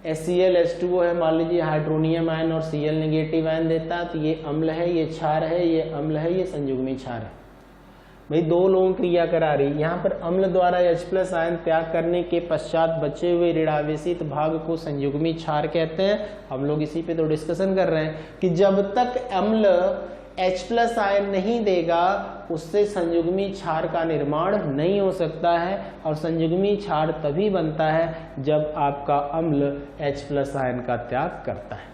HCl H2O है, मान लीजिए हाइड्रोनियम आयन और Cl नेगेटिव आयन देता है, तो ये अम्ल है, ये क्षार है, ये अम्ल है, ये संयुग्मी क्षार है। भाई दो लोगों क्रिया करा रही, यहाँ पर अम्ल द्वारा H+ आयन त्याग करने के पश्चात बचे हुए ऋणावेशित भाग को संयुग्मी क्षार कहते हैं। हम लोग इसी पे तो डिस्कशन कर रहे हैं कि जब तक अम्ल H+ आयन नहीं देगा उससे संयुग्मी क्षार का निर्माण नहीं हो सकता है, और संयुग्मी क्षार तभी बनता है जब आपका अम्ल H+ आयन का त्याग करता है।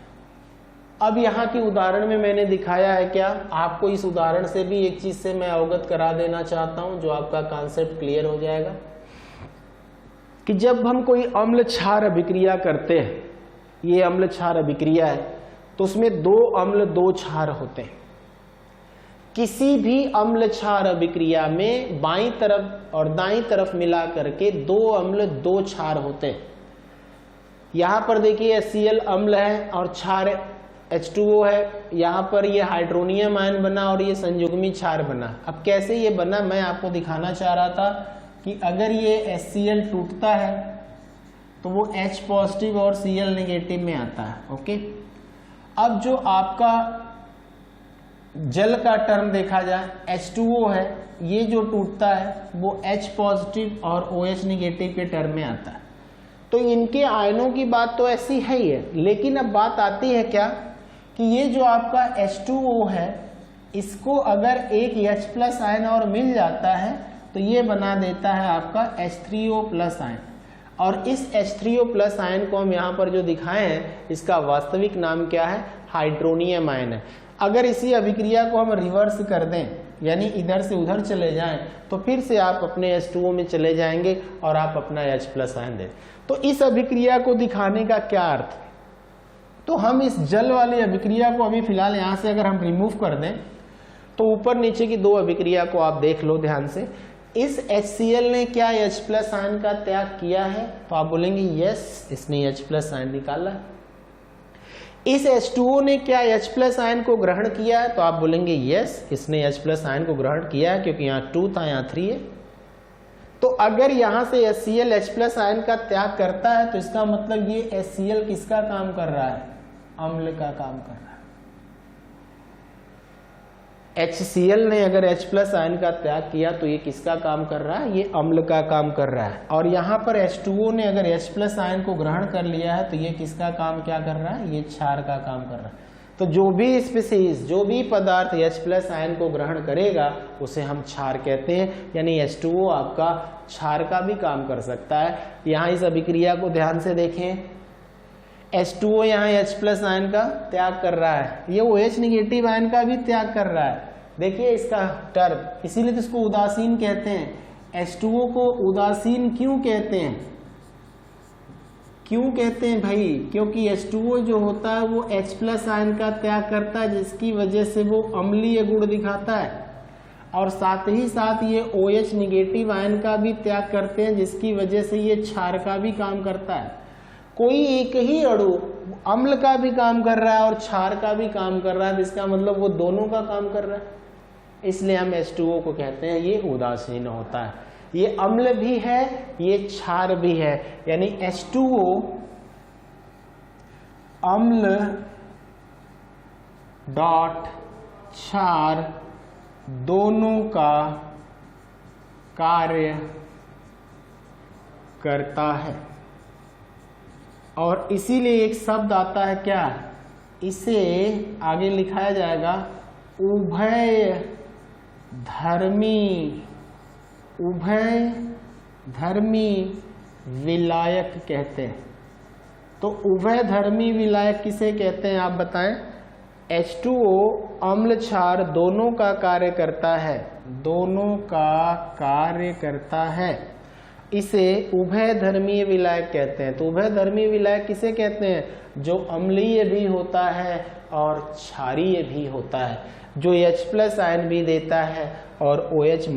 अब यहाँ की उदाहरण में मैंने दिखाया है क्या, आपको इस उदाहरण से भी एक चीज से मैं अवगत करा देना चाहता हूं जो आपका कॉन्सेप्ट क्लियर हो जाएगा कि जब हम कोई अम्ल क्षार अभिक्रिया करते हैं, ये अम्ल क्षार अभिक्रिया है, तो उसमें दो अम्ल दो क्षार होते हैं। किसी भी अम्ल क्षार अभिक्रिया में बाईं तरफ और दाईं तरफ मिला करके दो अम्ल दो क्षार होते हैं। यहां पर देखिए HCl अम्ल है और क्षार H2O है, यहाँ पर ये हाइड्रोनियम आयन बना और ये संयुग्मी क्षार बना। अब कैसे ये बना मैं आपको दिखाना चाह रहा था कि अगर ये HCl टूटता है तो वो H पॉजिटिव और Cl नेगेटिव में आता है। ओके, अब जो आपका जल का टर्म देखा जाए H2O है, ये जो टूटता है वो H पॉजिटिव और OH नेगेटिव के टर्म में आता है। तो इनके आयनों की बात तो ऐसी है ही है, लेकिन अब बात आती है क्या कि ये जो आपका H2O है इसको अगर एक H+ आयन और मिल जाता है तो ये बना देता है आपका H3O+ आयन, और इस H3O+ आयन को हम यहाँ पर जो दिखाए हैं इसका वास्तविक नाम क्या है, हाइड्रोनियम आयन है। अगर इसी अभिक्रिया को हम रिवर्स कर दें, यानी इधर से उधर चले जाएं, तो फिर से आप अपने H2O में चले जाएंगे और आप अपना H+ आयन दें। तो इस अभिक्रिया को दिखाने का क्या अर्थ, तो हम इस जल वाली अभिक्रिया को अभी फिलहाल यहाँ से अगर हम रिमूव कर दें तो ऊपर नीचे की दो अभिक्रिया को आप देख लो ध्यान से। इस HCl ने क्या H+ आयन का त्याग किया है, तो आप बोलेंगे यस, इसने H+ आयन निकाला है। इस H2O ने क्या H+ आयन को ग्रहण किया है, तो आप बोलेंगे यस, इसने H+ आयन को ग्रहण किया है, क्योंकि यहाँ 2 था यहाँ 3 है। तो अगर यहाँ से HCl H+ आयन का त्याग करता है तो इसका मतलब ये HCl किसका काम कर रहा है, अम्ल का काम कर रहा है। HCl ने अगर H+ आयन का त्याग किया तो ये किसका काम कर रहा है, ये अम्ल का काम कर रहा है। और यहाँ पर H2O ने अगर H+ आयन को ग्रहण कर लिया है तो ये किसका काम क्या कर रहा है, ये क्षार का काम कर रहा है। तो जो भी स्पीसीज, जो भी पदार्थ H+ आयन को ग्रहण करेगा उसे हम क्षार कहते हैं, यानी H2O आपका क्षार का भी काम कर सकता है। यहाँ इस अभिक्रिया को ध्यान से देखें, H2O यहाँ H+ आयन का त्याग कर रहा है, ये OH नेगेटिव आयन का भी त्याग कर रहा है। देखिए इसका टर्म, इसीलिए तो इसको उदासीन कहते हैं। H2O को उदासीन क्यों कहते हैं, क्यों कहते हैं भाई, क्योंकि H2O जो होता है वो H+ आयन का त्याग करता है, जिसकी वजह से वो अम्लीय गुण दिखाता है, और साथ ही साथ ये OH नेगेटिव आयन का भी त्याग करते हैं, जिसकी वजह से ये क्षार का भी काम करता है। कोई एक ही अणु अम्ल का भी काम कर रहा है और क्षार का भी काम कर रहा है, इसका मतलब वो दोनों का काम कर रहा है, इसलिए हम H2O को कहते हैं ये उदासीन होता है। ये अम्ल भी है, ये क्षार भी है, यानी H2O अम्ल डॉट क्षार दोनों का कार्य करता है। और इसीलिए एक शब्द आता है क्या, इसे आगे लिखाया जाएगा उभय धर्मी विलायक कहते हैं। तो उभय धर्मी विलायक किसे कहते हैं आप बताएं। H2O अम्ल क्षार दोनों का कार्य करता है, दोनों का कार्य करता है, इसे उभय धर्मीय विलायक कहते हैं। तो उभय धर्मीय विलायक किसे कहते हैं, जो अम्लीय भी होता है और क्षारीय भी होता है, जो H+ आयन भी देता है और OH-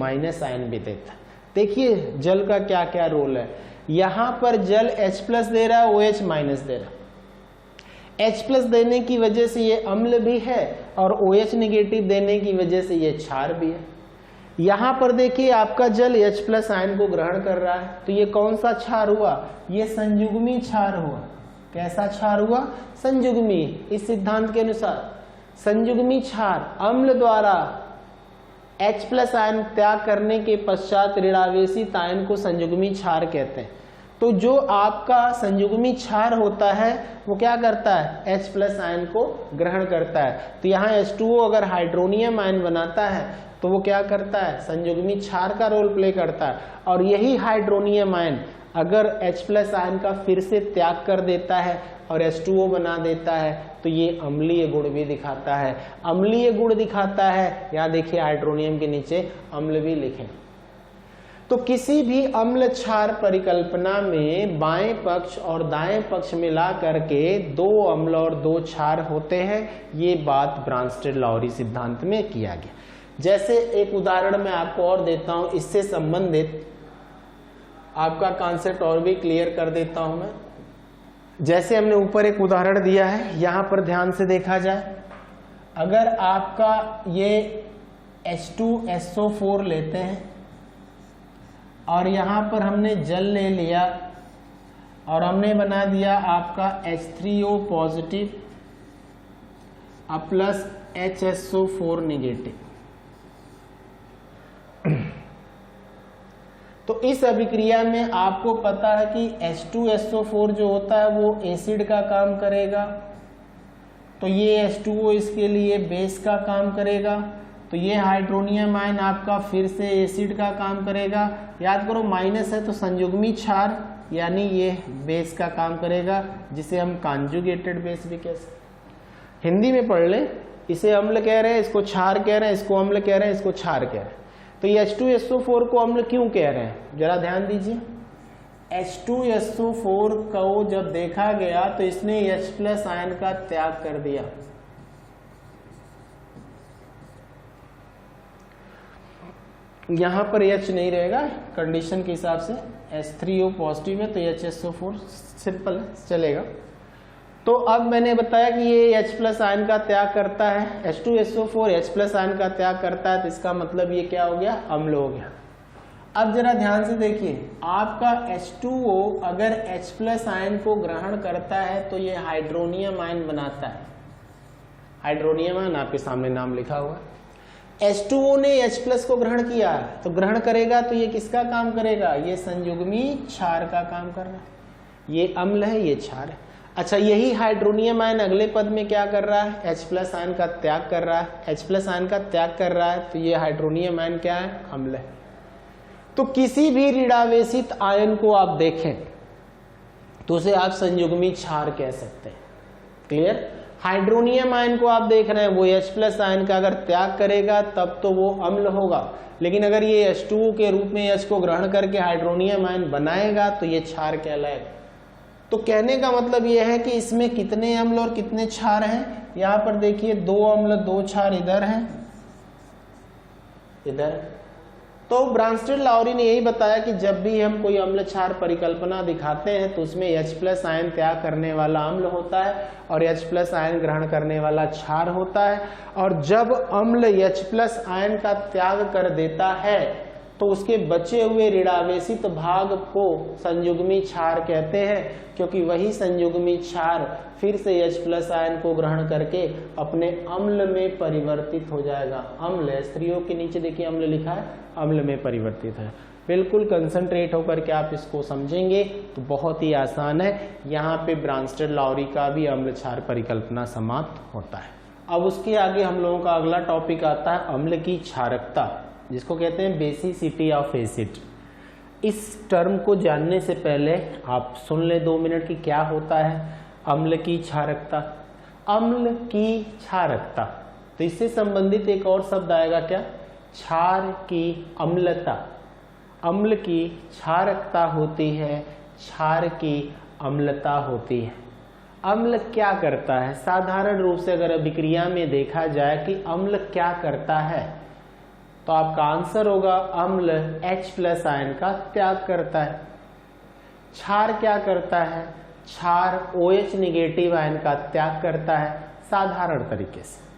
आयन भी देता है। देखिए जल का क्या क्या रोल है, यहाँ पर जल H+ दे रहा है, OH- दे रहा है। H+ देने की वजह से ये अम्ल भी है और OH नेगेटिव देने की वजह से ये क्षार भी है। यहाँ पर देखिए आपका जल H+ आयन को ग्रहण कर रहा है, तो ये कौन सा क्षार हुआ, ये संयुग्मी क्षार हुआ। कैसा क्षार हुआ? संयुग्मी। इस सिद्धांत के अनुसार संयुग्मी क्षार अम्ल द्वारा H+ आयन त्याग करने के पश्चात ऋणावेशित आयन को संयुग्मी क्षार कहते हैं। तो जो आपका संयुग्मी क्षार होता है वो क्या करता है? H+ आयन को ग्रहण करता है। तो यहाँ H2O अगर हाइड्रोनियम आयन बनाता है तो वो क्या करता है? संयुग्मी क्षार का रोल प्ले करता है। और यही हाइड्रोनियम आयन अगर H+ आयन का फिर से त्याग कर देता है और H2O बना देता है तो ये अम्लीय गुण भी दिखाता है। अम्लीय गुण दिखाता है, यहाँ देखिए हाइड्रोनियम के नीचे अम्ल भी लिखें। तो किसी भी अम्ल क्षार परिकल्पना में बाएं पक्ष और दाएं पक्ष मिला करके 2 अम्ल और 2 क्षार होते हैं। ये बात ब्रांस्टेड-लाउरी सिद्धांत में किया गया। जैसे एक उदाहरण मैं आपको और देता हूं, इससे संबंधित आपका कॉन्सेप्ट और भी क्लियर कर देता हूं मैं। जैसे हमने ऊपर एक उदाहरण दिया है, यहां पर ध्यान से देखा जाए, अगर आपका ये H2SO4 लेते हैं और यहाँ पर हमने जल ले लिया और हमने बना दिया आपका H3O positive plus HSO4 negative. तो इस अभिक्रिया में आपको पता है कि H2SO4 जो होता है वो एसिड का काम करेगा, तो ये H2O इसके लिए बेस का काम करेगा, तो ये हाइड्रोनियम आयन आपका फिर से एसिड का काम करेगा। याद करो माइनस है तो संयुग्मी क्षार यानी ये बेस का काम करेगा, जिसे हम कॉन्जुगेटेड बेस भी कह सकते। हिंदी में पढ़ लें, इसे अम्ल कह रहे हैं, इसको क्षार कह रहे हैं, इसको अम्ल कह रहे हैं, इसको क्षार कह रहे हैं। तो ये H2SO4 को अम्ल क्यों कह रहे हैं, जरा ध्यान दीजिए। H2SO4 को जब देखा गया तो इसने H+ आयन का त्याग कर दिया। यहां पर H नहीं रहेगा कंडीशन के हिसाब से, H3O पॉजिटिव है तो HSO4 सिंपल है, चलेगा। तो अब मैंने बताया कि ये H+ आयन का त्याग करता है, H2SO4 H+ आयन का त्याग करता है, तो इसका मतलब ये क्या हो गया? अम्ल हो गया। अब जरा ध्यान से देखिए, आपका H2O अगर H+ आयन को ग्रहण करता है तो ये हाइड्रोनियम आयन बनाता है। हाइड्रोनियम आयन आपके सामने नाम लिखा हुआ है। H2O ने H+ को ग्रहण किया, तो ग्रहण करेगा तो ये किसका काम करेगा? ये संयुग्मी क्षार का काम कर रहा है। ये अम्ल है, ये क्षार है। अच्छा, यही हाइड्रोनियम आयन अगले पद में क्या कर रहा है? H+ आयन का त्याग कर रहा है। H+ आयन का त्याग कर रहा है तो ये हाइड्रोनियम आयन क्या है? अम्ल है। तो किसी भी ऋणावेशित आयन को आप देखें तो उसे आप संयुग्मी क्षार कह सकते हैं। क्लियर? हाइड्रोनियम आयन को आप देख रहे हैं, वो H+ आयन का अगर त्याग करेगा तब तो वो अम्ल होगा, लेकिन अगर ये H2O के रूप में H को ग्रहण करके हाइड्रोनियम आयन बनाएगा तो ये क्षार कहलाएगा। तो कहने का मतलब ये है कि इसमें कितने अम्ल और कितने क्षार हैं? यहाँ पर देखिए 2 अम्ल 2 क्षार इधर हैं, इधर। तो ब्रांस्टेड-लाउरी ने यही बताया कि जब भी हम कोई अम्ल क्षार परिकल्पना दिखाते हैं तो उसमें H+ आयन त्याग करने वाला अम्ल होता है और H+ आयन ग्रहण करने वाला क्षार होता है। और जब अम्ल H+ आयन का त्याग कर देता है तो उसके बचे हुए ऋणावेशित भाग को संयुग्मी क्षार कहते हैं, क्योंकि वही संयुग्मी क्षार फिर से H+ आयन को ग्रहण करके अपने अम्ल में परिवर्तित हो जाएगा। अम्ल H3O के नीचे देखिए अम्ल लिखा है, अम्ल में परिवर्तित है। बिल्कुल कंसंट्रेट होकर के आप इसको समझेंगे तो बहुत ही आसान है। यहाँ पे ब्रांस्टेड-लाउरी का भी अम्ल क्षार परिकल्पना समाप्त होता है। अब उसके आगे हम लोगों का अगला टॉपिक आता है अम्ल की क्षारकता, जिसको कहते हैं बेसिसिटी ऑफ एसिड। इस टर्म को जानने से पहले आप सुन ले 2 मिनट की क्या होता है अम्ल की क्षारकता। अम्ल की क्षारकता, तो इससे संबंधित एक और शब्द आएगा क्या? क्षार की अम्लता। अम्ल की क्षारकता होती है, क्षार की अम्लता होती है। अम्ल क्या करता है? साधारण रूप से अगर अभिक्रिया में देखा जाए कि अम्ल क्या करता है तो आपका आंसर होगा अम्ल H+ आयन का त्याग करता है। क्षार क्या करता है? क्षार OH नेगेटिव आयन का त्याग करता है साधारण तरीके से।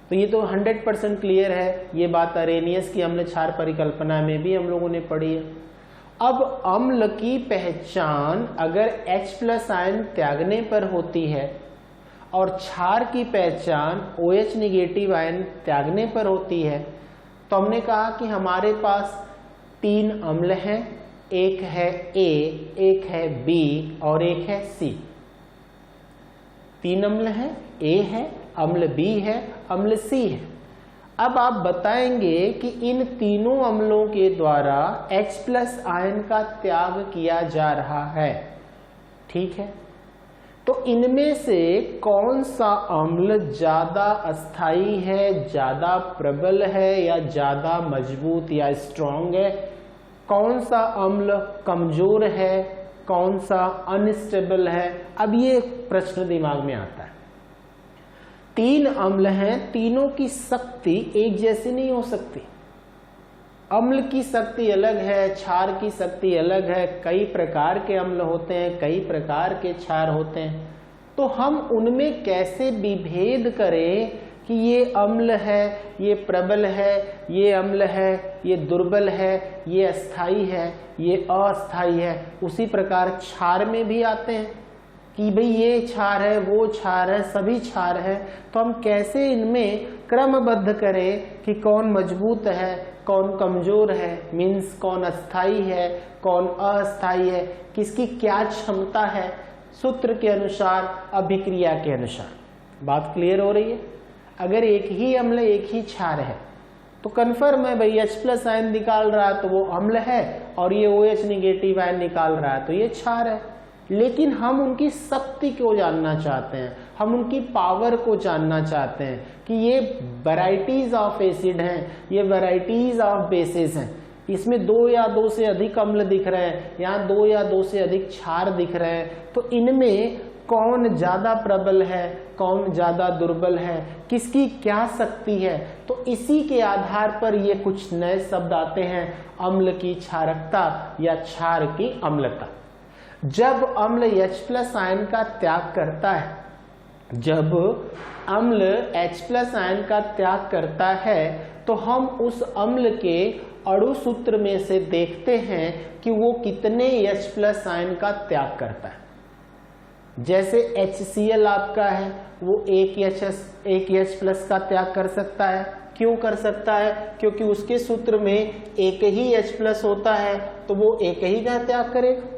तो ये तो 100% क्लियर है। ये बात अरेनियस की अम्ल क्षार परिकल्पना में भी हम लोगों ने पढ़ी है। अब अम्ल की पहचान अगर H प्लस आयन त्यागने पर होती है और क्षार की पहचान OH निगेटिव आयन त्यागने पर होती है, तो हमने कहा कि हमारे पास 3 अम्ल हैं, एक है A, एक है B और एक है C। 3 अम्ल हैं, A है, अम्ल B है, अम्ल C है। अब आप बताएंगे कि इन तीनों अम्लों के द्वारा H प्लस आयन का त्याग किया जा रहा है, ठीक है। तो इनमें से कौन सा अम्ल ज्यादा अस्थाई है, ज्यादा प्रबल है या ज्यादा मजबूत या स्ट्रॉन्ग है, कौन सा अम्ल कमजोर है, कौन सा अनस्टेबल है। अब ये प्रश्न दिमाग में आता है। 3 अम्ल हैं, तीनों की शक्ति एक जैसी नहीं हो सकती। अम्ल की शक्ति अलग है, क्षार की शक्ति अलग है, कई प्रकार के अम्ल होते हैं, कई प्रकार के क्षार होते हैं। तो हम उनमें कैसे विभेद करें कि ये अम्ल है, ये प्रबल है, ये अम्ल है, ये दुर्बल है, ये अस्थाई है, ये अस्थाई है। उसी प्रकार क्षार में भी आते हैं कि भाई ये क्षार है, वो क्षार है, सभी क्षार है। तो हम कैसे इनमें क्रमबद्ध करें कि कौन मजबूत है, कौन कमजोर है, मीन्स कौन अस्थाई है, कौन अस्थाई है, किसकी क्या क्षमता है, सूत्र के अनुसार, अभिक्रिया के अनुसार। बात क्लियर हो रही है। अगर एक ही अम्ल एक ही क्षार है तो कन्फर्म है भाई H प्लस आयन निकाल रहा है तो वो अम्ल है, और ये OH निगेटिव आयन निकाल रहा है तो ये क्षार है। लेकिन हम उनकी शक्ति को जानना चाहते हैं, हम उनकी पावर को जानना चाहते हैं कि ये वैरायटीज ऑफ एसिड हैं, ये वैरायटीज ऑफ बेसिस हैं। इसमें 2 या 2 से अधिक अम्ल दिख रहे हैं, यहाँ 2 या 2 से अधिक क्षार दिख रहे हैं। तो इनमें कौन ज्यादा प्रबल है, कौन ज्यादा दुर्बल है, किसकी क्या शक्ति है। तो इसी के आधार पर ये कुछ नए शब्द आते हैं, अम्ल की क्षारकता या क्षार की अम्लता। जब अम्ल H प्लस आयन का त्याग करता है, जब अम्ल H प्लस आयन का त्याग करता है तो हम उस अम्ल के अणु सूत्र में से देखते हैं कि वो कितने H प्लस आयन का त्याग करता है। जैसे HCl आपका है, वो एक H प्लस का त्याग कर सकता है। क्यों कर सकता है? क्योंकि उसके सूत्र में एक ही H प्लस होता है तो वो एक ही का त्याग करेगा।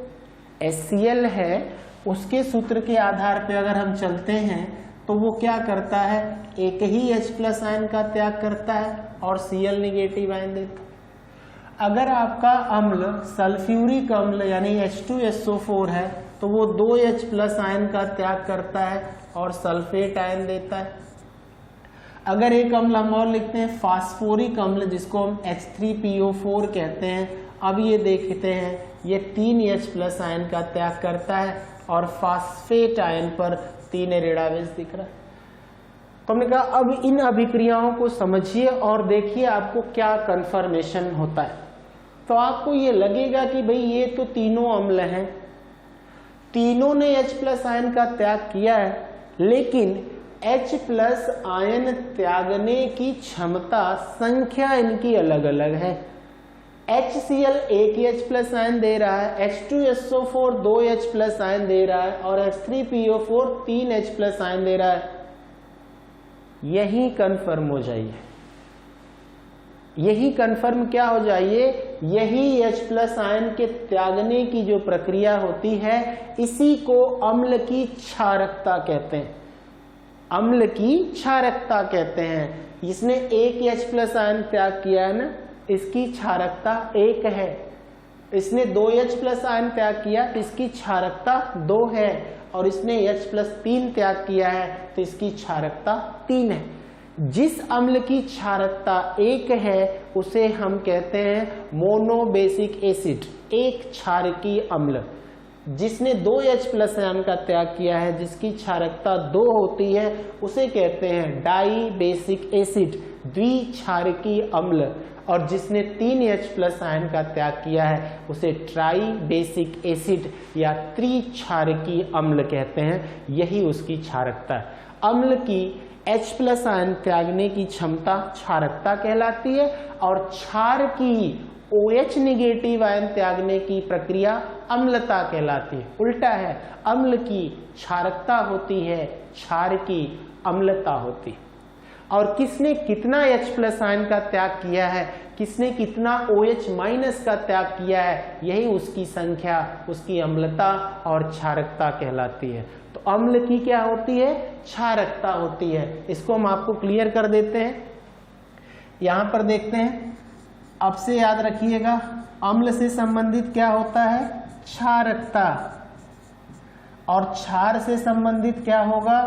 HCl है, उसके सूत्र के आधार पे अगर हम चलते हैं तो वो क्या करता है, एक ही H प्लस आयन का त्याग करता है और Cl निगेटिव आयन देता है। अगर आपका अम्ल सल्फ्यूरिक अम्ल यानी H2SO4 है तो वो 2H प्लस आयन का त्याग करता है और सल्फेट आयन देता है। अगर एक अम्ल हम और लिखते हैं फास्फोरिक अम्ल, जिसको हम H3PO4 कहते हैं। अब ये देखते हैं, ये 3H प्लस आयन का त्याग करता है और फास्फेट आयन पर 3 ऋणावेश दिख रहा है। तो हमने कहा अब इन अभिक्रियाओं को समझिए और देखिए आपको क्या कंफर्मेशन होता है। तो आपको ये लगेगा कि भाई ये तो तीनों अम्ल हैं, तीनों ने H प्लस आयन का त्याग किया है, लेकिन H प्लस आयन त्यागने की क्षमता, संख्या इनकी अलग अलग है। HCl एक H प्लस आयन दे रहा है, H2SO4 2H प्लस आयन दे रहा है और H3PO4 3H प्लस आयन दे रहा है। यही कंफर्म हो जाइए, यही कंफर्म क्या हो जाइए, यही H प्लस आयन के त्यागने की जो प्रक्रिया होती है, इसी को अम्ल की क्षारकता कहते हैं। अम्ल की क्षारकता कहते हैं। इसने एक H प्लस आयन त्याग किया है ना, इसकी क्षारकता 1 है। इसने 2H प्लस आयन त्याग किया तो इसकी क्षारकता 2 है, और इसने H प्लस 3 त्याग किया है तो इसकी क्षारकता 3 है। जिस अम्ल की क्षारकता 1 है उसे हम कहते हैं मोनोबेसिक एसिड, एक क्षारकीय अम्ल। जिसने 2H प्लस आयन का त्याग किया है, जिसकी क्षारकता 2 होती है, उसे कहते हैं डाई बेसिक एसिड, द्विक्षारकीय अम्ल। और जिसने 3H प्लस आयन का त्याग किया है उसे ट्राई बेसिक एसिड या त्रिक्षारकीय अम्ल कहते हैं। यही उसकी क्षारकता है। अम्ल की H प्लस आयन त्यागने की क्षमता क्षारकता कहलाती है, और क्षार की OH निगेटिव आयन त्यागने की प्रक्रिया अम्लता कहलाती है। उल्टा है, अम्ल की क्षारकता होती है, क्षार की अम्लता होती है। और किसने कितना H+ आयन का त्याग किया है, किसने कितना OH- का त्याग किया है, यही उसकी संख्या, उसकी अम्लता और क्षारकता कहलाती है। तो अम्ल की क्या होती है, क्षारकता होती है। इसको हम आपको क्लियर कर देते हैं। यहां पर देखते हैं, अब से याद रखिएगा, अम्ल से संबंधित क्या होता है, क्षारकता, और क्षार से संबंधित क्या होगा,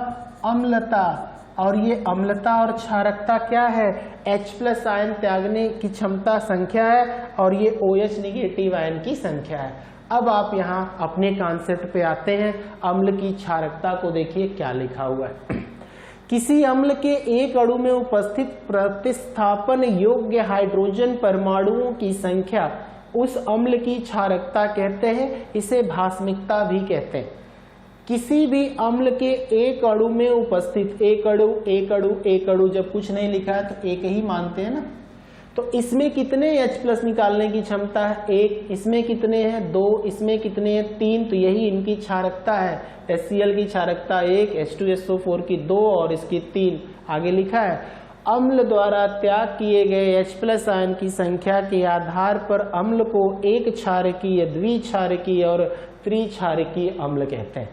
अम्लता। और ये अम्लता और क्षारकता क्या है, H+ आयन त्यागने की क्षमता संख्या है, और ये OH निगेटिव आयन की संख्या है। अब आप यहाँ अपने कॉन्सेप्ट पे आते हैं। अम्ल की क्षारकता को देखिए क्या लिखा हुआ है। किसी अम्ल के एक अणु में उपस्थित प्रतिस्थापन योग्य हाइड्रोजन परमाणुओं की संख्या उस अम्ल की क्षारकता कहते हैं। इसे भास्मिकता भी कहते हैं। किसी भी अम्ल के एक अणु में उपस्थित, एक अणु, जब कुछ नहीं लिखा है तो एक ही मानते हैं ना, तो इसमें कितने H+ निकालने की क्षमता है, 1, इसमें कितने हैं, 2, इसमें कितने हैं, 3, तो यही इनकी क्षारकता है। HCl की क्षारकता 1, H2SO4 की 2 और इसकी 3, आगे लिखा है। अम्ल द्वारा त्याग किए गए H+ आयन की संख्या के आधार पर अम्ल को एक क्षारकीय, द्विक्षारकीय और त्रिक्षारकीय अम्ल कहते हैं।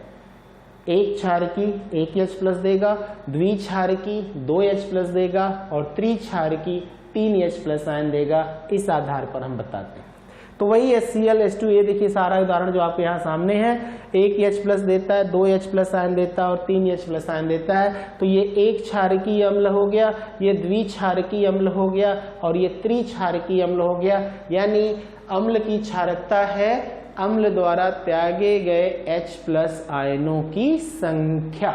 एक क्षारकी 1 H+ देगा, द्विक्षारकी 2 H+ देगा और त्रिक्षारकी 3 H+ आयन देगा। इस आधार पर हम बताते हैं। तो वही HCl, H2, ये देखिए सारा उदाहरण जो आपके यहाँ सामने है, 1 H+ देता है, 2 H+ आयन देता है और 3 H+ आयन देता है। तो ये एक क्षारकीय अम्ल हो गया, ये द्विक्षारकीय अम्ल हो गया और ये त्रिक्षारकीय अम्ल हो गया। यानी अम्ल की क्षारकता है अम्ल द्वारा त्यागे गए H+ आयनों की संख्या।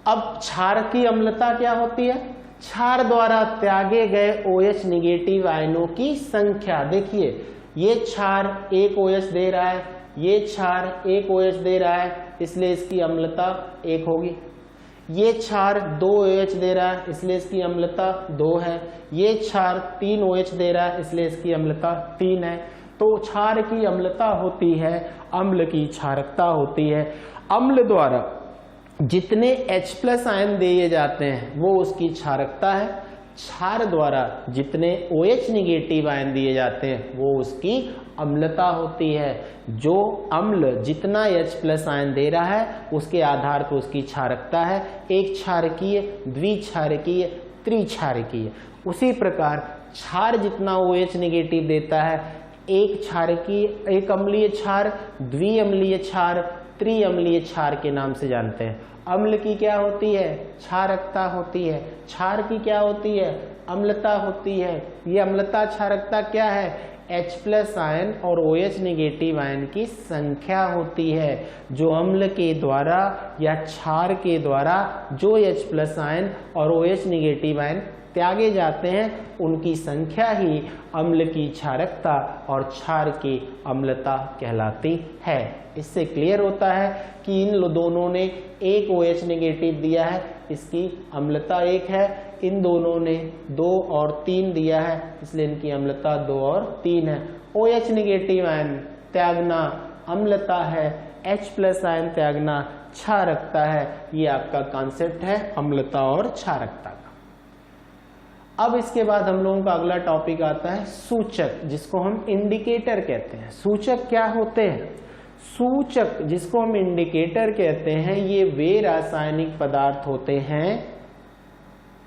अब क्षार की अम्लता क्या होती है, क्षार द्वारा त्यागे गए OH निगेटिव आयनों की संख्या। देखिए ये क्षार 1 OH दे रहा है, ये क्षार 1 OH दे रहा है, इसलिए इसकी अम्लता 1 होगी। ये क्षार 2 OH दे रहा है, इसलिए इसकी अम्लता 2 है। ये क्षार 3 OH दे रहा है, इसलिए इसकी अम्लता 3 है। तो क्षार की अम्लता होती है, अम्ल की क्षारकता होती है। अम्ल द्वारा जितने H+ आयन दिए जाते हैं वो उसकी क्षारकता है। क्षार द्वारा जितने OH निगेटिव आयन दिए जाते हैं वो उसकी अम्लता होती है। जो अम्ल जितना H+ आयन दे रहा है उसके आधार पर उसकी क्षारकता है, एक क्षारकीय, द्विक्षारकीय, त्रिक्षारकीय। उसी प्रकार क्षार जितना OH निगेटिव देता है, एक क्षारकीय, एक अम्लीय क्षार, द्विअम्लीय क्षार, त्रिअम्लीय क्षार के नाम से जानते हैं। अम्ल की क्या होती है, क्षारकता होती है। क्षार की क्या होती है, अम्लता होती है। ये अम्लता क्षारकता क्या है, H+ आयन और OH निगेटिव आयन की संख्या होती है। जो अम्ल के द्वारा या क्षार के द्वारा जो H+ आयन और OH निगेटिव आयन त्यागे जाते हैं उनकी संख्या ही अम्ल की क्षारकता और क्षार की अम्लता कहलाती है। इससे क्लियर होता है कि इन दोनों ने एक OH निगेटिव दिया है, इसकी अम्लता 1 है। इन दोनों ने 2 और 3 दिया है, इसलिए इनकी अम्लता 2 और 3 है। OH निगेटिव आयन त्यागना अम्लता है, H+ आयन त्यागना क्षारकता है। ये आपका कॉन्सेप्ट है अम्लता और क्षारकता का। अब इसके बाद हम लोगों का अगला टॉपिक आता है सूचक, जिसको हम इंडिकेटर कहते हैं। सूचक क्या होते हैं, सूचक जिसको हम इंडिकेटर कहते हैं, ये वे रासायनिक पदार्थ होते हैं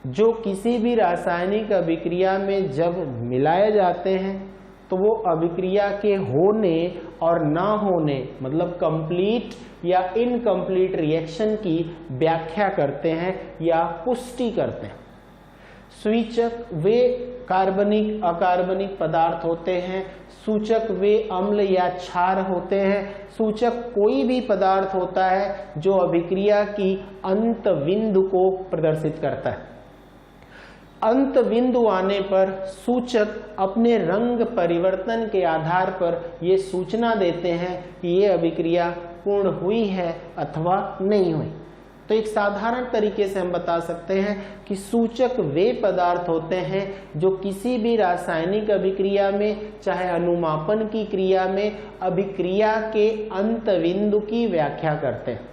जो किसी भी रासायनिक अभिक्रिया में जब मिलाए जाते हैं तो वो अभिक्रिया के होने और ना होने, मतलब कंप्लीट या इनकम्प्लीट रिएक्शन की व्याख्या करते हैं या पुष्टि करते हैं। सूचक वे कार्बनिक, अकार्बनिक पदार्थ होते हैं। सूचक वे अम्ल या क्षार होते हैं। सूचक कोई भी पदार्थ होता है जो अभिक्रिया की अंत बिंदु को प्रदर्शित करता है। अंत बिंदु आने पर सूचक अपने रंग परिवर्तन के आधार पर ये सूचना देते हैं कि ये अभिक्रिया पूर्ण हुई है अथवा नहीं हुई। तो एक साधारण तरीके से हम बता सकते हैं कि सूचक वे पदार्थ होते हैं जो किसी भी रासायनिक अभिक्रिया में, चाहे अनुमापन की क्रिया में, अभिक्रिया के अंत बिंदु की व्याख्या करते हैं।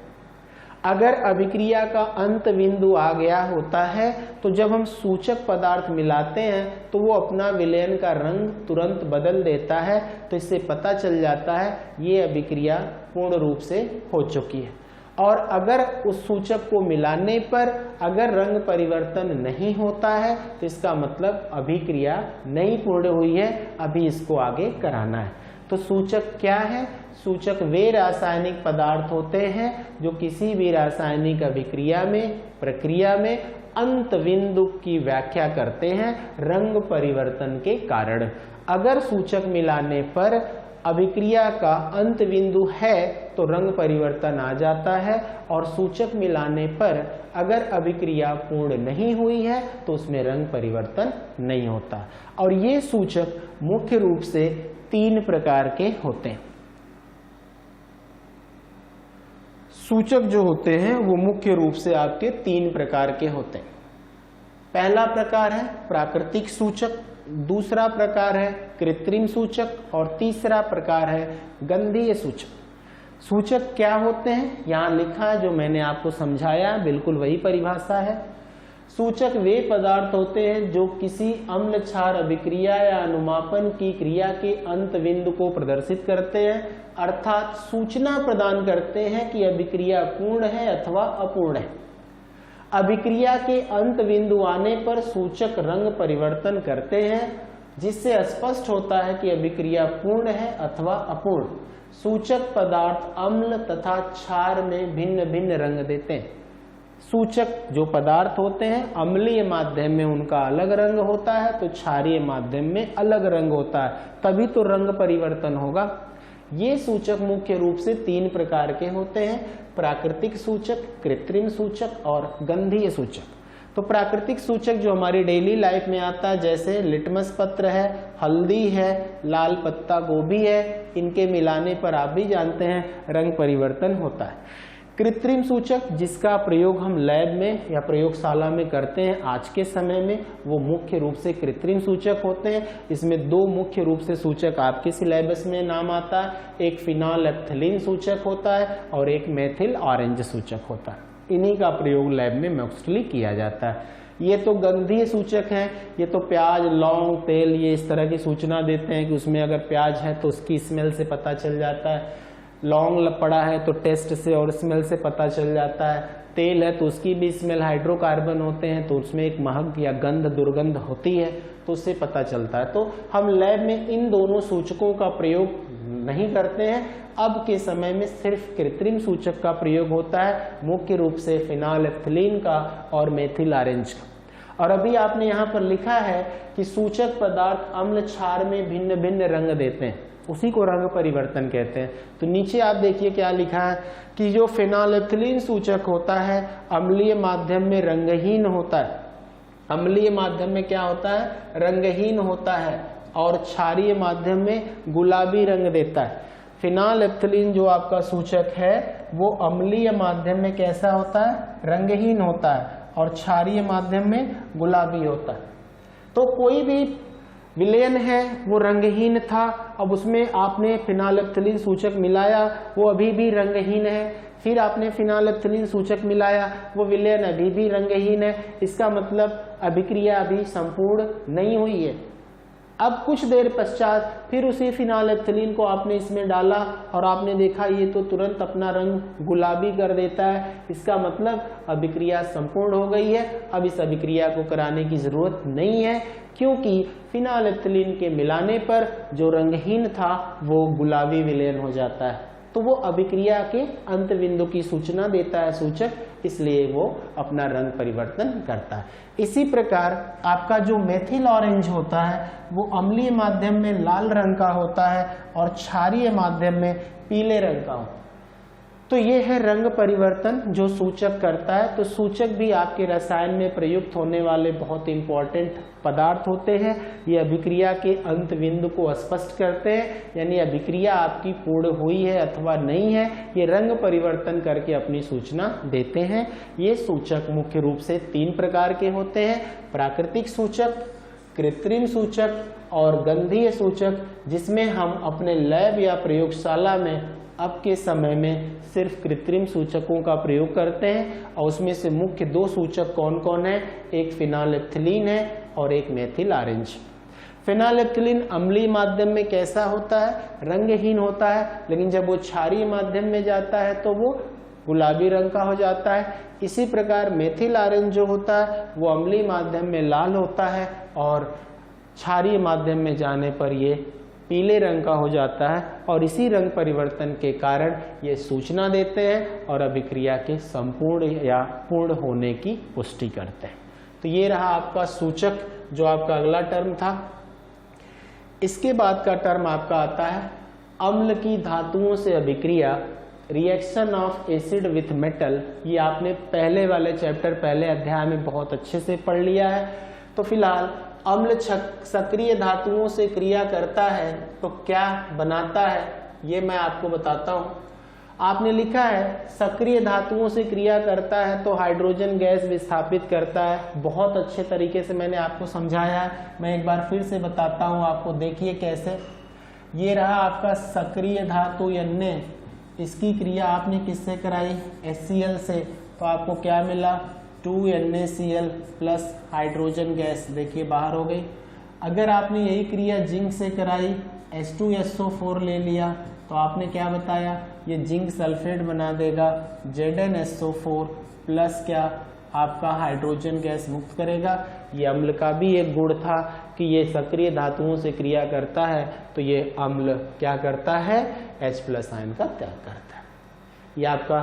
अगर अभिक्रिया का अंत बिंदु आ गया होता है तो जब हम सूचक पदार्थ मिलाते हैं तो वो अपना विलयन का रंग तुरंत बदल देता है। तो इससे पता चल जाता है ये अभिक्रिया पूर्ण रूप से हो चुकी है। और अगर उस सूचक को मिलाने पर अगर रंग परिवर्तन नहीं होता है तो इसका मतलब अभिक्रिया नहीं पूर्ण हुई है, अभी इसको आगे कराना है। तो सूचक क्या है? सूचक वे रासायनिक पदार्थ होते हैं जो किसी भी रासायनिक अभिक्रिया में, प्रक्रिया में अंत बिंदु की व्याख्या करते हैं रंग परिवर्तन के कारण। अगर सूचक मिलाने पर अभिक्रिया का अंत बिंदु है तो रंग परिवर्तन आ जाता है, और सूचक मिलाने पर अगर अभिक्रिया पूर्ण नहीं हुई है तो उसमें रंग परिवर्तन नहीं होता। और ये सूचक मुख्य रूप से 3 प्रकार के होते हैं। सूचक जो होते हैं वो मुख्य रूप से आपके 3 प्रकार के होते हैं। पहला प्रकार है प्राकृतिक सूचक, दूसरा प्रकार है कृत्रिम सूचक, और तीसरा प्रकार है गंधीय सूचक। सूचक क्या होते हैं यहाँ लिखा है, जो मैंने आपको समझाया बिल्कुल वही परिभाषा है। सूचक वे पदार्थ होते हैं जो किसी अम्ल क्षार अभिक्रिया या अनुमापन की क्रिया के अंत बिंदु को प्रदर्शित करते हैं, अर्थात सूचना प्रदान करते हैं कि अभिक्रिया पूर्ण है अथवा अपूर्ण है। अभिक्रिया के अंत बिंदु आने पर सूचक रंग परिवर्तन करते हैं, जिससे स्पष्ट होता है कि अभिक्रिया पूर्ण है अथवा अपूर्ण। सूचक पदार्थ अम्ल तथा क्षार में भिन्न भिन्न रंग देते हैं। सूचक जो पदार्थ होते हैं अम्लीय माध्यम में उनका अलग रंग होता है, तो क्षारीय माध्यम में अलग रंग होता है, तभी तो रंग परिवर्तन होगा। ये सूचक मुख्य रूप से 3 प्रकार के होते हैं, प्राकृतिक सूचक, कृत्रिम सूचक और गंधीय सूचक। तो प्राकृतिक सूचक जो हमारी डेली लाइफ में आता है, जैसे लिटमस पत्र है, हल्दी है, लाल पत्ता गोभी है, इनके मिलाने पर आप भी जानते हैं रंग परिवर्तन होता है। कृत्रिम सूचक जिसका प्रयोग हम लैब में या प्रयोगशाला में करते हैं आज के समय में, वो मुख्य रूप से कृत्रिम सूचक होते हैं। इसमें 2 मुख्य रूप से सूचक आपके सिलेबस में नाम आता है, एक फिनोलेफ्थलीन सूचक होता है और एक मेथिल ऑरेंज सूचक होता है। इन्हीं का प्रयोग लैब में मोस्टली किया जाता है। ये तो गंधीय सूचक हैं, ये तो प्याज, लौंग, तेल, ये इस तरह की सूचना देते हैं कि उसमें अगर प्याज है तो उसकी स्मेल से पता चल जाता है, लौंग पड़ा है तो टेस्ट से और स्मेल से पता चल जाता है, तेल है तो उसकी भी स्मेल, हाइड्रोकार्बन होते हैं तो उसमें एक महक या गंध, दुर्गंध होती है, तो उससे पता चलता है। तो हम लैब में इन दोनों सूचकों का प्रयोग नहीं करते हैं। अब के समय में सिर्फ कृत्रिम सूचक का प्रयोग होता है, मुख्य रूप से फिनोलेफ्थलीन का और मेथिल ऑरेंज का। और अभी आपने यहाँ पर लिखा है कि सूचक पदार्थ अम्ल क्षार में भिन्न भिन्न रंग देते हैं, उसी को रंग परिवर्तन कहते हैं। तो नीचे आप देखिए क्या लिखा है कि जो फिनोलेफ्थलीन सूचक होता है अम्लीय माध्यम में रंगहीन होता है। अम्लीय माध्यम में क्या होता है? रंगहीन होता है, और क्षारीय माध्यम में गुलाबी रंग देता है। फिनोलेफ्थलीन जो आपका सूचक है वो अम्लीय माध्यम में कैसा होता है? रंगहीन होता है, और क्षारीय माध्यम में गुलाबी होता है। तो कोई भी विलयन है वो रंगहीन था, अब उसमें आपने फिनोलेफ्थलीन सूचक मिलाया, वो अभी भी रंगहीन है, फिर आपने फिनोलेफ्थलीन सूचक मिलाया, वो विलयन अभी भी रंगहीन है। इसका मतलब अभिक्रिया अभी संपूर्ण नहीं हुई है। अब कुछ देर पश्चात फिर उसी फिनोलेफ्थलीन को आपने इसमें डाला और आपने देखा ये तो तुरंत अपना रंग गुलाबी कर देता है। इसका मतलब अभिक्रिया संपूर्ण हो गई है। अब इस अभिक्रिया को कराने की जरूरत नहीं है, क्योंकि फिनोलेफ्थलीन के मिलाने पर जो रंगहीन था वो गुलाबी विलयन हो जाता है। तो वो अभिक्रिया के अंत बिंदु की सूचना देता है सूचक, इसलिए वो अपना रंग परिवर्तन करता है। इसी प्रकार आपका जो मेथिल ऑरेंज होता है वो अम्लीय माध्यम में लाल रंग का होता है और क्षारीय माध्यम में पीले रंग का होता है। तो ये है रंग परिवर्तन जो सूचक करता है। तो सूचक भी आपके रसायन में प्रयुक्त होने वाले बहुत इंपॉर्टेंट पदार्थ होते हैं। ये अभिक्रिया के अंत बिंदु को स्पष्ट करते हैं, यानी अभिक्रिया आपकी पूर्ण हुई है अथवा नहीं है, ये रंग परिवर्तन करके अपनी सूचना देते हैं। ये सूचक मुख्य रूप से 3 प्रकार के होते हैं, प्राकृतिक सूचक, कृत्रिम सूचक और गंधीय सूचक, जिसमें हम अपने लैब या प्रयोगशाला में अब के समय में सिर्फ कृत्रिम सूचकों का प्रयोग करते हैं। और उसमें से मुख्य 2 सूचक कौन कौन है, एक फिनाइलेफ्थिलीन है और एक मेथिल ऑरेंज। फिनाइलेफ्थिलीन अम्लीय माध्यम में कैसा होता है, रंगहीन होता है, लेकिन जब वो क्षारीय माध्यम में जाता है तो वो गुलाबी रंग का हो जाता है। इसी प्रकार मेथिल ऑरेंज जो होता है वो अम्लीय माध्यम में लाल होता है और क्षारीय माध्यम में जाने पर ये पीले रंग का हो जाता है। और इसी रंग परिवर्तन के कारण ये सूचना देते हैं और अभिक्रिया के संपूर्ण या पूर्ण होने की पुष्टि करते हैं। तो ये रहा आपका सूचक जो आपका अगला टर्म था। इसके बाद का टर्म आपका आता है अम्ल की धातुओं से अभिक्रिया, reaction of acid with metal. ये आपने पहले वाले चैप्टर, पहले अध्याय में बहुत अच्छे से पढ़ लिया है। तो फिलहाल अम्ल सक्रिय धातुओं से क्रिया करता है तो क्या बनाता है, ये मैं आपको बताता हूं। आपने लिखा है सक्रिय धातुओं से क्रिया करता है तो हाइड्रोजन गैस विस्थापित करता है। बहुत अच्छे तरीके से मैंने आपको समझाया है, मैं एक बार फिर से बताता हूं आपको। देखिए कैसे, ये रहा आपका सक्रिय धातु Na, इसकी क्रिया आपने किससे कराई, HCl से, तो आपको क्या मिला, 2NaCl प्लस हाइड्रोजन गैस, देखिए बाहर हो गई। अगर आपने यही क्रिया जिंक से कराई, H2SO4 ले लिया, तो आपने क्या बताया, ये जिंक सल्फेट बना देगा, ZnSO4 प्लस क्या आपका हाइड्रोजन गैस मुक्त करेगा। ये अम्ल का भी एक गुण था कि ये सक्रिय धातुओं से क्रिया करता है तो ये अम्ल क्या करता है, H+ आयन का त्याग करता है। ये आपका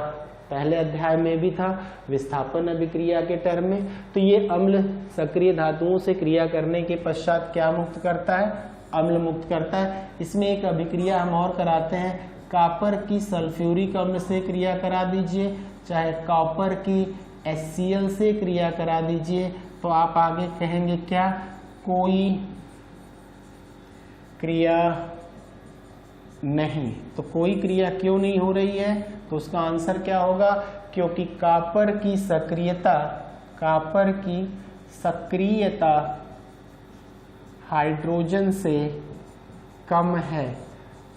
पहले अध्याय में भी था विस्थापन अभिक्रिया के टर्म में। तो ये अम्ल सक्रिय धातुओं से क्रिया करने के पश्चात क्या मुक्त करता है, अम्ल मुक्त करता है। इसमें एक अभिक्रिया हम और कराते हैं, कॉपर की सल्फ्यूरिक अम्ल से क्रिया करा दीजिए, चाहे कॉपर की HCl से क्रिया करा दीजिए, तो आप आगे कहेंगे क्या, कोई क्रिया नहीं। तो कोई क्रिया क्यों नहीं हो रही है, तो उसका आंसर क्या होगा, क्योंकि कॉपर की सक्रियता हाइड्रोजन से कम है।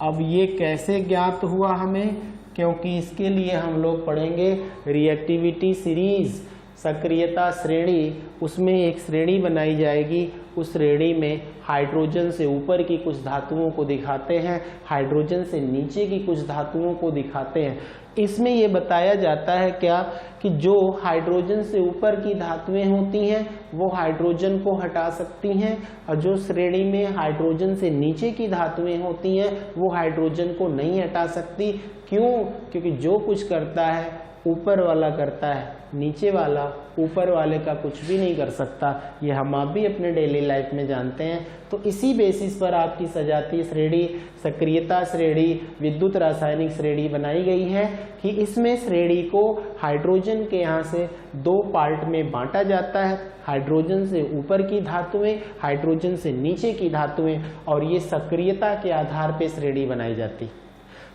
अब ये कैसे ज्ञात हुआ हमें, क्योंकि इसके लिए हम लोग पढ़ेंगे रिएक्टिविटी सीरीज, सक्रियता श्रेणी। उसमें एक श्रेणी बनाई जाएगी, उस श्रेणी में हाइड्रोजन से ऊपर की कुछ धातुओं को दिखाते हैं, हाइड्रोजन से नीचे की कुछ धातुओं को दिखाते हैं। इसमें ये बताया जाता है क्या, कि जो हाइड्रोजन से ऊपर की धातुएं होती हैं वो हाइड्रोजन को हटा सकती हैं, और जो श्रेणी में हाइड्रोजन से नीचे की धातुएं होती हैं वो हाइड्रोजन को नहीं हटा सकती। क्यों, क्योंकि जो कुछ करता है ऊपर वाला करता है, नीचे वाला ऊपर वाले का कुछ भी नहीं कर सकता। ये हम आप भी अपने डेली लाइफ में जानते हैं। तो इसी बेसिस पर आपकी सजातीय श्रेणी, सक्रियता श्रेणी, विद्युत रासायनिक श्रेणी बनाई गई है कि इसमें श्रेणी को हाइड्रोजन के यहाँ से 2 पार्ट में बांटा जाता है, हाइड्रोजन से ऊपर की धातुएं, हाइड्रोजन से नीचे की धातुएं, और ये सक्रियता के आधार पर श्रेणी बनाई जाती।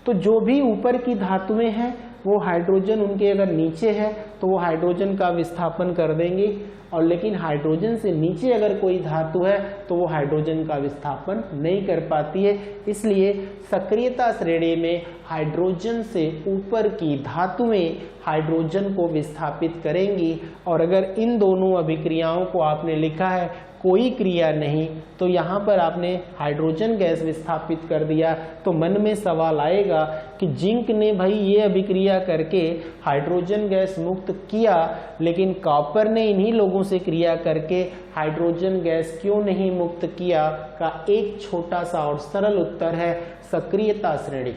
तो जो भी ऊपर की धातुएं हैं वो हाइड्रोजन उनके अगर नीचे है तो वो हाइड्रोजन का विस्थापन कर देंगी, और लेकिन हाइड्रोजन से नीचे अगर कोई धातु है तो वो हाइड्रोजन का विस्थापन नहीं कर पाती है। इसलिए सक्रियता श्रेणी में हाइड्रोजन से ऊपर की धातुएं हाइड्रोजन को विस्थापित करेंगी। और अगर इन दोनों अभिक्रियाओं को आपने लिखा है कोई क्रिया नहीं, तो यहाँ पर आपने हाइड्रोजन गैस विस्थापित कर दिया, तो मन में सवाल आएगा कि जिंक ने भाई ये अभिक्रिया करके हाइड्रोजन गैस मुक्त किया, लेकिन कॉपर ने इन्हीं लोगों से क्रिया करके हाइड्रोजन गैस क्यों नहीं मुक्त किया, का एक छोटा सा और सरल उत्तर है सक्रियता श्रेणी।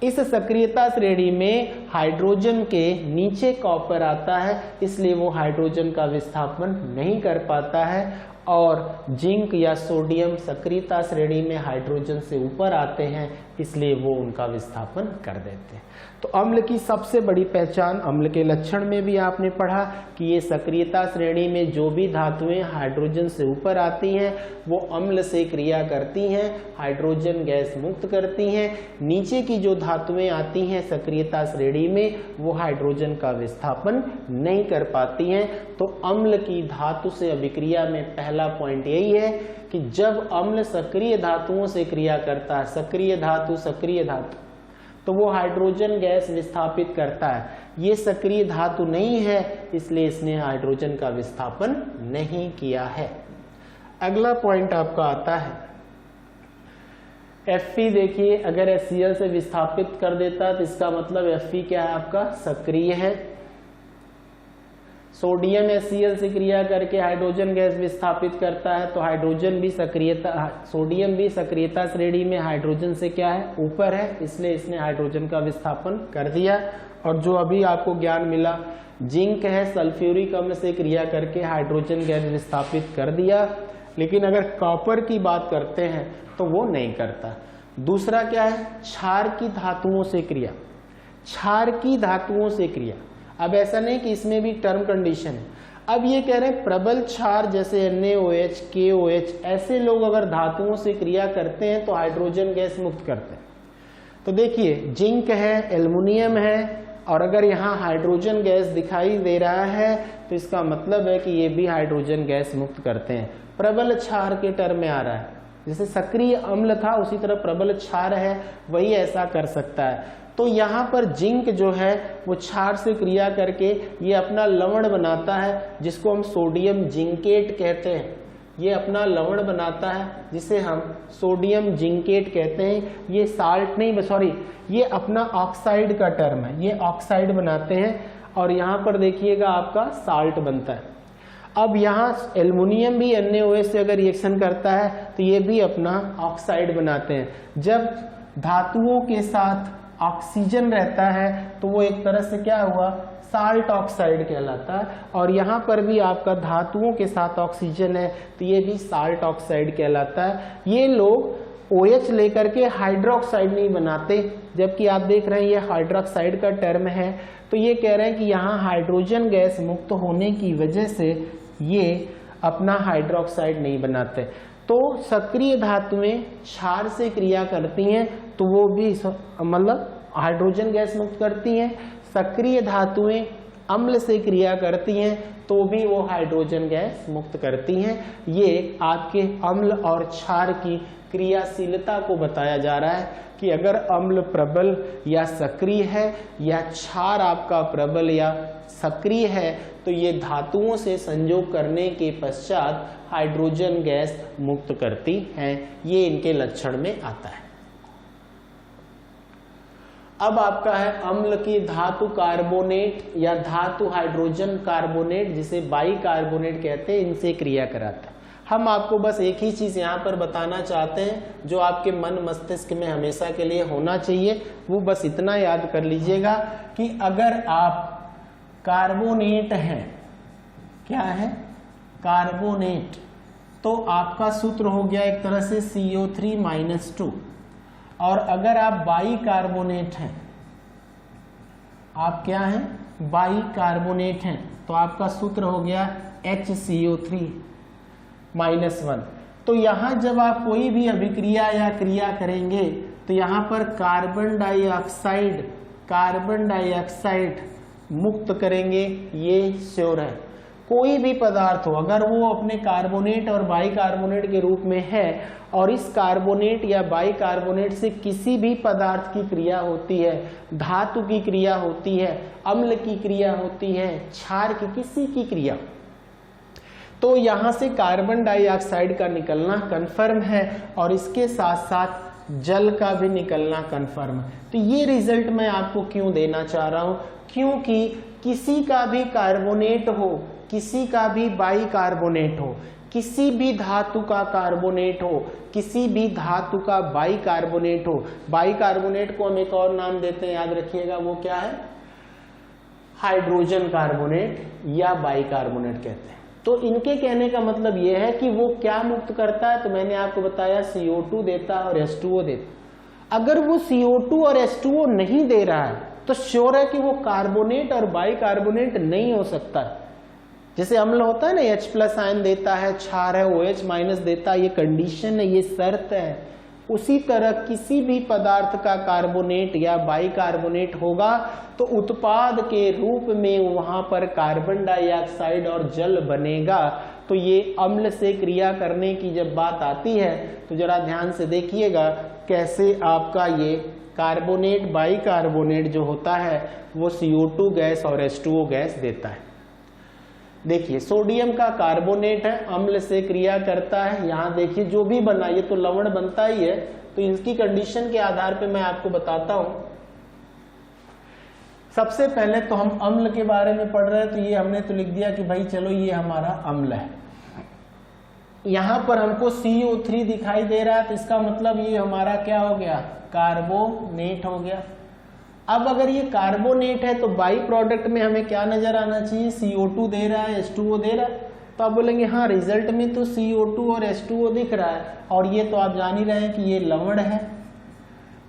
इस सक्रियता श्रेणी में हाइड्रोजन के नीचे कॉपर आता है, इसलिए वो हाइड्रोजन का विस्थापन नहीं कर पाता है, और जिंक या सोडियम सक्रियता श्रेणी में हाइड्रोजन से ऊपर आते हैं, इसलिए वो उनका विस्थापन कर देते हैं। तो अम्ल की सबसे बड़ी पहचान, अम्ल के लक्षण में भी आपने पढ़ा कि ये सक्रियता श्रेणी में जो भी धातुएं हाइड्रोजन से ऊपर आती हैं वो अम्ल से क्रिया करती हैं, हाइड्रोजन गैस मुक्त करती हैं। नीचे की जो धातुएं आती हैं सक्रियता श्रेणी में वो हाइड्रोजन का विस्थापन नहीं कर पाती हैं। तो अम्ल की धातु से अभिक्रिया में पहला पॉइंट यही है कि जब अम्ल सक्रिय धातुओं से क्रिया करता है, सक्रिय धातु, तो वो हाइड्रोजन गैस विस्थापित करता है। ये सक्रिय धातु नहीं है, इसलिए इसने हाइड्रोजन का विस्थापन नहीं किया है। अगला पॉइंट आपका आता है Fe। देखिए, अगर HCl से विस्थापित कर देता है तो इसका मतलब Fe क्या है आपका, सक्रिय है। सोडियम HCl से क्रिया करके हाइड्रोजन गैस विस्थापित करता है, तो हाइड्रोजन भी सक्रियता, सोडियम भी सक्रियता श्रेणी में हाइड्रोजन से क्या है, ऊपर है, इसलिए इसने हाइड्रोजन का विस्थापन कर दिया। और जो अभी आपको ज्ञान मिला, जिंक है सल्फ्यूरिक अम्ल से क्रिया करके हाइड्रोजन गैस विस्थापित कर दिया, लेकिन अगर कॉपर की बात करते हैं तो वो नहीं करता। दूसरा क्या है, क्षार की धातुओं से क्रिया, क्षार की धातुओं से क्रिया। अब ऐसा नहीं कि इसमें भी टर्म कंडीशन है, अब ये कह रहे हैं प्रबल क्षार जैसे NaOH, KOH, ऐसे लोग अगर धातुओं से क्रिया करते हैं तो हाइड्रोजन गैस मुक्त करते हैं। तो देखिए, जिंक है, एल्युमिनियम है, और अगर यहाँ हाइड्रोजन गैस दिखाई दे रहा है तो इसका मतलब है कि ये भी हाइड्रोजन गैस मुक्त करते हैं। प्रबल क्षार के टर्म में आ रहा है, जैसे सक्रिय अम्ल था उसी तरह प्रबल क्षार है, वही ऐसा कर सकता है। तो यहाँ पर जिंक जो है वो क्षार से क्रिया करके ये अपना लवण बनाता है, जिसको हम सोडियम जिंकेट कहते हैं। ये अपना लवण बनाता है जिसे हम सोडियम जिंकेट कहते हैं। ये साल्ट नहीं, सॉरी, ये अपना ऑक्साइड का टर्म है, ये ऑक्साइड बनाते हैं, और यहाँ पर देखिएगा आपका साल्ट बनता है। अब यहाँ एल्युमिनियम भी NaOH से अगर रिएक्शन करता है तो ये भी अपना ऑक्साइड बनाते हैं। जब धातुओं के साथ ऑक्सीजन रहता है तो वो एक तरह से क्या हुआ, साल्ट ऑक्साइड कहलाता है। और यहाँ पर भी आपका धातुओं के साथ ऑक्सीजन है तो ये भी साल्ट ऑक्साइड कहलाता है। ये लोग OH लेकर के हाइड्रोक्साइड नहीं बनाते, जबकि आप देख रहे हैं ये हाइड्रोक्साइड का टर्म है। तो ये कह रहे हैं कि यहाँ हाइड्रोजन गैस मुक्त होने की वजह से ये अपना हाइड्रोक्साइड नहीं बनाते। तो सक्रिय धातुएं क्षार से क्रिया करती हैं तो वो भी मतलब हाइड्रोजन गैस मुक्त करती हैं। सक्रिय धातुएं अम्ल से क्रिया करती हैं तो भी वो हाइड्रोजन गैस मुक्त करती हैं। ये आपके अम्ल और क्षार की क्रियाशीलता को बताया जा रहा है कि अगर अम्ल प्रबल या सक्रिय है या क्षार आपका प्रबल या सक्रिय है तो ये धातुओं से संयोग करने के पश्चात हाइड्रोजन गैस मुक्त करती हैं। ये इनके लक्षण में आता है। अब आपका है अम्ल की धातु कार्बोनेट या धातु हाइड्रोजन कार्बोनेट, जिसे बाइकार्बोनेट कहते हैं, इनसे क्रिया कराता है। हम आपको बस एक ही चीज यहाँ पर बताना चाहते हैं जो आपके मन मस्तिष्क में हमेशा के लिए होना चाहिए, वो बस इतना याद कर लीजिएगा कि अगर आप कार्बोनेट हैं, क्या है कार्बोनेट, तो आपका सूत्र हो गया एक तरह से CO3-2। और अगर आप बाइकार्बोनेट हैं, आप क्या हैं बाइकार्बोनेट हैं, तो आपका सूत्र हो गया HCO3-1। तो यहां जब आप कोई भी अभिक्रिया या क्रिया करेंगे तो यहां पर कार्बन डाइऑक्साइड मुक्त करेंगे, ये श्योर है। कोई भी पदार्थ हो, अगर वो अपने कार्बोनेट और बाइकार्बोनेट के रूप में है और इस कार्बोनेट या बाइकार्बोनेट से किसी भी पदार्थ की क्रिया होती है, धातु की क्रिया होती है, अम्ल की क्रिया होती है, क्षार की किसी की क्रिया, तो यहां से कार्बन डाइऑक्साइड का निकलना कन्फर्म है और इसके साथ साथ जल का भी निकलना कन्फर्म है। तो ये रिजल्ट मैं आपको क्यों देना चाह रहा हूं, क्योंकि किसी का भी कार्बोनेट हो, किसी का भी बाइकार्बोनेट हो, किसी भी धातु का कार्बोनेट हो, किसी भी धातु का बाइकार्बोनेट हो, बाइकार्बोनेट को हम एक और नाम देते हैं, याद रखिएगा, वो क्या है हाइड्रोजन कार्बोनेट या बाइकार्बोनेट कहते हैं। तो इनके कहने का मतलब यह है कि वो क्या मुक्त करता है, तो मैंने आपको बताया CO2 देता है और H2O देता। अगर वो CO2 और H2O नहीं दे रहा है तो श्योर है कि वो कार्बोनेट और बाइकार्बोनेट नहीं हो सकता है। जैसे अम्ल होता है ना, H+ आयन देता है, क्षार है OH- देता है, ये कंडीशन है, ये शर्त है। उसी तरह किसी भी पदार्थ का कार्बोनेट या बाइकार्बोनेट होगा तो उत्पाद के रूप में वहां पर कार्बन डाइऑक्साइड और जल बनेगा। तो ये अम्ल से क्रिया करने की जब बात आती है तो जरा ध्यान से देखिएगा कैसे आपका ये कार्बोनेट बाइकार्बोनेट जो होता है वो CO2 गैस और H2O गैस देता है। देखिए सोडियम का कार्बोनेट है, अम्ल से क्रिया करता है। यहाँ देखिए जो भी बना, ये तो लवण बनता ही है, तो इसकी कंडीशन के आधार पे मैं आपको बताता हूं। सबसे पहले तो हम अम्ल के बारे में पढ़ रहे हैं, तो ये हमने तो लिख दिया कि भाई चलो ये हमारा अम्ल है। यहां पर हमको CO3 दिखाई दे रहा है, तो इसका मतलब ये हमारा क्या हो गया, कार्बोनेट हो गया। अब अगर ये कार्बोनेट है तो बाई प्रोडक्ट में हमें क्या नजर आना चाहिए, CO2 दे रहा है, H2O दे रहा है। तो आप बोलेंगे हाँ रिजल्ट में तो CO2 और H2O दिख रहा है, और ये तो आप जान ही रहे हैं कि ये लवण है।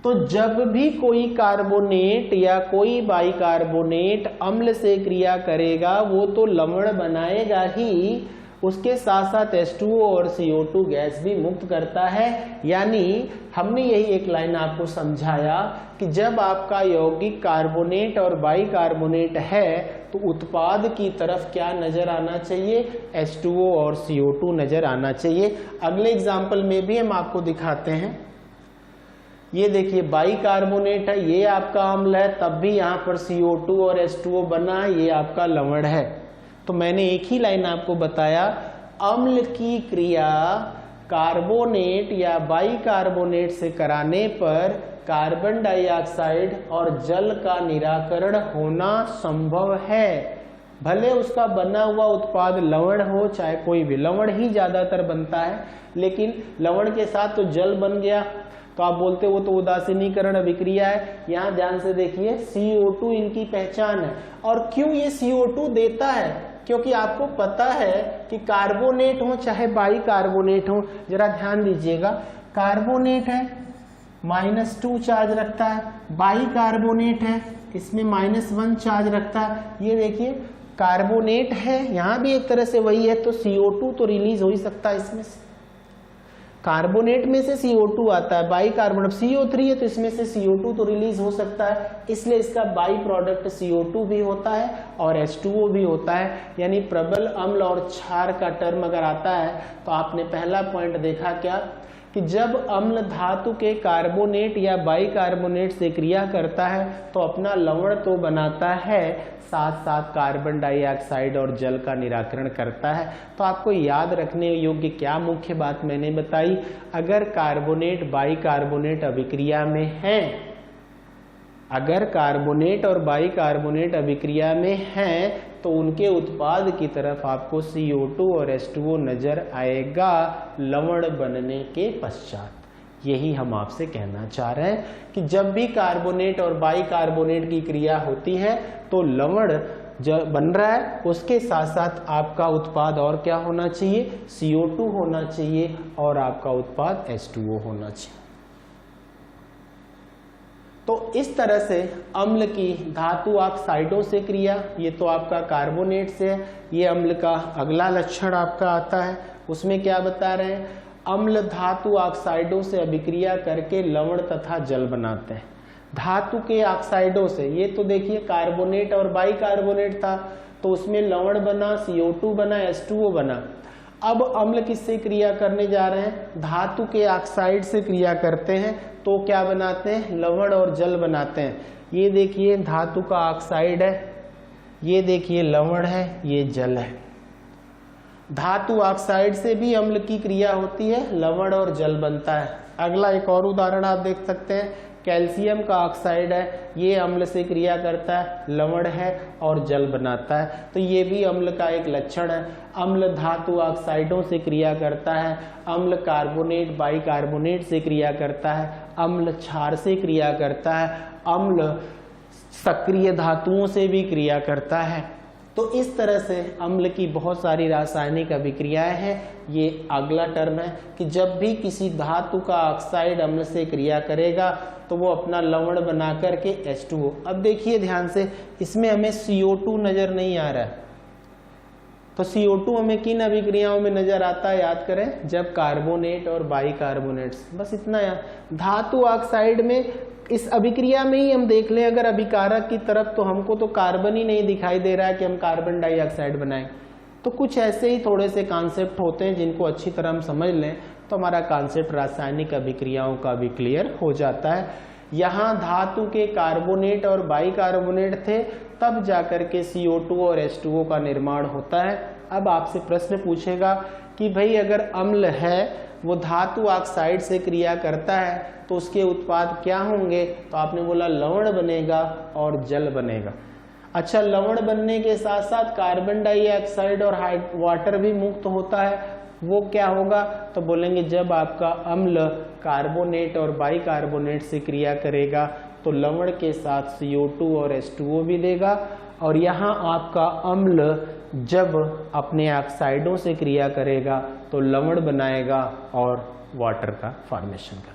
तो जब भी कोई कार्बोनेट या कोई बाइकार्बोनेट अम्ल से क्रिया करेगा वो तो लवण बनाएगा ही, उसके साथ साथ H2O और CO2 गैस भी मुक्त करता है। यानी हमने यही एक लाइन आपको समझाया कि जब आपका यौगिक कार्बोनेट और बाइकार्बोनेट है तो उत्पाद की तरफ क्या नजर आना चाहिए, H2O और CO2 नजर आना चाहिए। अगले एग्जाम्पल में भी हम आपको दिखाते हैं। ये देखिए बाइकार्बोनेट है, ये आपका अम्ल है, तब भी यहाँ पर CO2 और H2O बना है, ये आपका लवण है। तो मैंने एक ही लाइन आपको बताया, अम्ल की क्रिया कार्बोनेट या बाइकार्बोनेट से कराने पर कार्बन डाइऑक्साइड और जल का निराकरण होना संभव है। भले उसका बना हुआ उत्पाद लवण हो, चाहे कोई भी, लवण ही ज्यादातर बनता है, लेकिन लवण के साथ तो जल बन गया तो आप बोलते वो तो उदासीनीकरण अभिक्रिया है। यहाँ ध्यान से देखिए CO2 इनकी पहचान है। और क्यों ये CO2 देता है, क्योंकि आपको पता है कि कार्बोनेट हो चाहे बाइकार्बोनेट हो, जरा ध्यान दीजिएगा, कार्बोनेट है -2 चार्ज रखता है, बाइकार्बोनेट है इसमें -1 चार्ज रखता है। ये देखिए कार्बोनेट है, यहाँ भी एक तरह से वही है, तो CO2 तो रिलीज हो ही सकता है इसमें से। कार्बोनेट में से CO2 आता है, बाइकार्बोनेट CO3 है तो इसमें से CO2 तो रिलीज हो सकता है, इसलिए इसका बाई प्रोडक्ट CO2 भी होता है और H2O भी होता है। यानी प्रबल अम्ल और क्षार का टर्म अगर आता है तो आपने पहला पॉइंट देखा क्या, कि जब अम्ल धातु के कार्बोनेट या बाइकार्बोनेट से क्रिया करता है तो अपना लवण तो बनाता है, साथ साथ कार्बन डाइऑक्साइड और जल का निराकरण करता है। तो आपको याद रखने योग्य क्या मुख्य बात मैंने बताई, अगर कार्बोनेट बाइकार्बोनेट अभिक्रिया में है, अगर कार्बोनेट और बाइकार्बोनेट अभिक्रिया में हैं तो उनके उत्पाद की तरफ आपको CO2 और H2O नजर आएगा लवण बनने के पश्चात। यही हम आपसे कहना चाह रहे हैं कि जब भी कार्बोनेट और बाइकार्बोनेट की क्रिया होती है तो लवण जो बन रहा है उसके साथ साथ आपका उत्पाद और क्या होना चाहिए, CO2 होना चाहिए और आपका उत्पाद H2O होना चाहिए। तो इस तरह से अम्ल की धातु ऑक्साइडों से क्रिया, ये तो आपका कार्बोनेट से है। ये अम्ल का अगला लक्षण आपका आता है, उसमें क्या बता रहे हैं, अम्ल धातु ऑक्साइडों से अभिक्रिया करके लवण तथा जल बनाते हैं। धातु के ऑक्साइडों से, ये तो देखिए कार्बोनेट और बाइकार्बोनेट था तो उसमें लवण बना, CO2 बना, H2O बना। अब अम्ल किससे क्रिया करने जा रहे हैं, धातु के ऑक्साइड से क्रिया करते हैं तो क्या बनाते हैं, लवण और जल बनाते हैं। ये देखिए धातु का ऑक्साइड है, ये देखिए लवण है, ये जल है। धातु ऑक्साइड से भी अम्ल की क्रिया होती है, लवण और जल बनता है। अगला एक और उदाहरण आप देख सकते हैं, कैल्शियम का ऑक्साइड है, ये अम्ल से क्रिया करता है, लवण है और जल बनाता है। तो ये भी अम्ल का एक लक्षण है। अम्ल धातु ऑक्साइडों से क्रिया करता है, अम्ल कार्बोनेट बाइकार्बोनेट से क्रिया करता है, अम्ल क्षार से क्रिया करता है, अम्ल सक्रिय धातुओं से भी क्रिया करता है। तो इस तरह से अम्ल की बहुत सारी रासायनिक अभिक्रियाएं हैं। ये अगला टर्म है कि जब भी किसी धातु का ऑक्साइड अम्ल से क्रिया करेगा तो वो अपना लवण बना करके H2O। अब देखिए ध्यान से, इसमें हमें CO2 नजर नहीं आ रहा है, तो CO2 हमें किन अभिक्रियाओं में नजर आता है, याद करें, जब कार्बोनेट और बाइकार्बोनेट्स, बस इतना यार। धातु ऑक्साइड में इस अभिक्रिया में ही हम देख लें अगर अभिकारक की तरफ, तो हमको तो कार्बन ही नहीं दिखाई दे रहा है कि हम कार्बन डाइऑक्साइड बनाएं। तो कुछ ऐसे ही थोड़े से कॉन्सेप्ट होते हैं जिनको अच्छी तरह हम समझ लें तो हमारा कॉन्सेप्ट रासायनिक अभिक्रियाओं का भी क्लियर हो जाता है। यहाँ धातु के कार्बोनेट और बाइकार्बोनेट थे, तब जाकर के CO2 और H2O का निर्माण होता है। अब आपसे प्रश्न पूछेगा कि भाई अगर अम्ल है वो धातु ऑक्साइड से क्रिया करता है तो उसके उत्पाद क्या होंगे, तो आपने बोला लवण बनेगा और जल बनेगा। अच्छा, लवण बनने के साथ साथ कार्बन डाइऑक्साइड और वाटर भी मुक्त होता है, वो क्या होगा, तो बोलेंगे जब आपका अम्ल कार्बोनेट और बाइकार्बोनेट से क्रिया करेगा तो लवण के साथ CO2 और H2O भी देगा, और यहाँ आपका अम्ल जब अपने ऑक्साइडों से क्रिया करेगा तो लवण बनाएगा और वाटर का फॉर्मेशन करेगा।